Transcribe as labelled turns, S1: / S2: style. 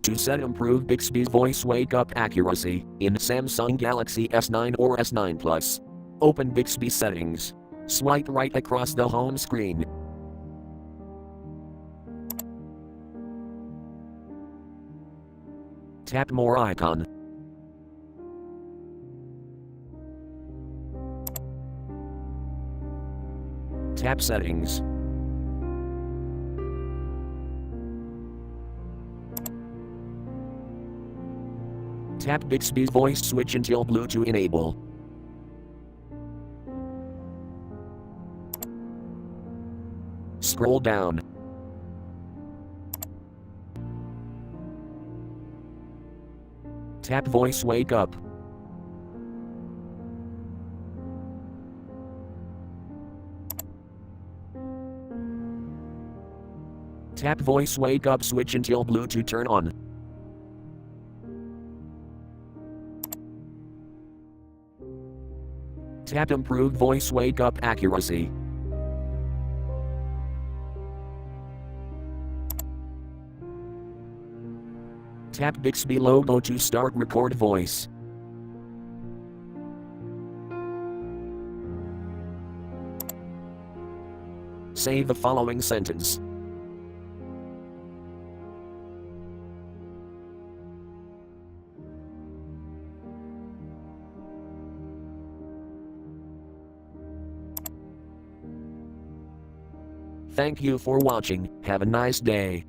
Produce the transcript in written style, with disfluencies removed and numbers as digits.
S1: To set Improve Bixby's voice wake up accuracy in Samsung Galaxy S9 or S9 Plus, open Bixby settings. Swipe right across the home screen. Tap More icon. Tap Settings. Tap Bixby's voice switch until blue to enable. Scroll down. Tap Voice Wake Up. Tap Voice Wake Up switch until blue to turn on. Tap Improve Voice Wake Up Accuracy. Tap Bixby logo to start record voice. Say the following sentence. Thank you for watching. Have a nice day.